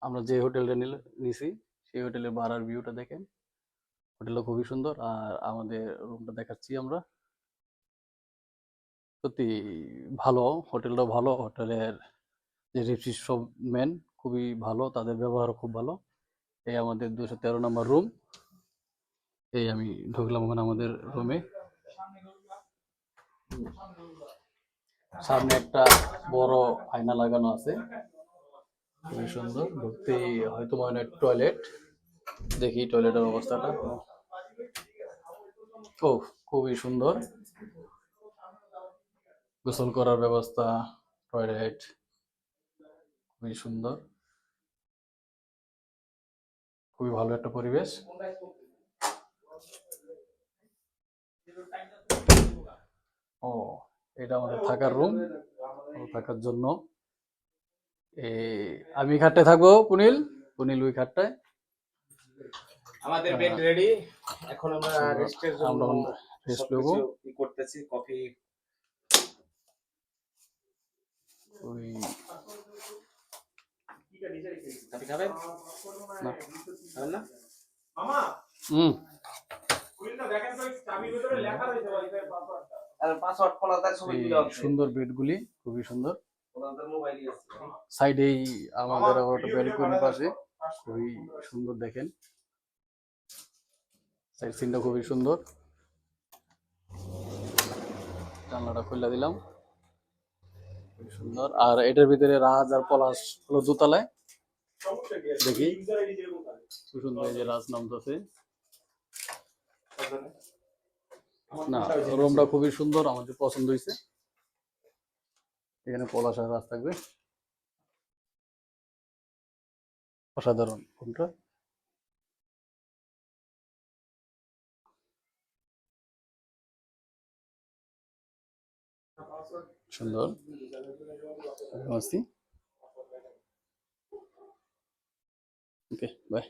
আমরা যে হোটেলটা নিছি সেই হোটেলের বারার ভিউটা দেখেন। হোটেলটা খুবই সুন্দর। আর আমাদের রুমটা দেখাচ্ছি আমরা। সত্যি ভালো, হোটেলটাও ভালো। হোটেলের যে রিসিপশন খুবই ভালো, তাদের ব্যবহারও খুব ভালো। এই আমাদের 213 নম্বর রুম। এই আমি ঢুকলাম ওখানে আমাদের রুমে। সামনে একটা বড় আয়না লাগানো আছে, খুবই সুন্দর। ঢুকতেই হয়তো মনে হয় টয়লেট। দেখি টয়লেটের অবস্থাটা। ও, খুবই সুন্দর। গোসল করার ব্যবস্থা, টয়লেট খুবই সুন্দর। খুবই ভালো একটা পরিবেশ। ও, এটা আমাদের থাকার রুম। থাকার জন্য আমি খাটে থাকবো, পুনিল পুনিল ওই খাটটায়। আমাদের বেড রেডি। এখন আমরা রেস্টের জন্য রেস্ট নেব। কি করতেছি, কফি ওই কফি খাবেন না খাবেন না মামা? দেখেন তো চাবির ভিতরে লেখা রয়েছে ওয়াইফাই পাসওয়ার্ডটা। আর পাসওয়ার্ড খোলাতে ছবি দিলে হবে। সুন্দর বেডগুলি, খুবই সুন্দর। ওনাদের মোবাইলই আছে। সাইডেই আমাদের আবার ব্যালকনি পাশে, খুবই সুন্দর দেখেন। সাইড সিনটা খুবই সুন্দর। জানলাটা খুলে দিলাম, খুবই সুন্দর। আর এটার ভিতরে রাজ আর পলাশ হলো দোতলায়। দেখি খুব সুন্দর, এই যে রাজ নামতেছে। না, রুমটা খুবই সুন্দর, আমাদের পছন্দ হয়েছে। এখানে পলাশ আর রাজ থাকবে, অসাধারণ রুমটা। সুন্দর। ওকে, বাই।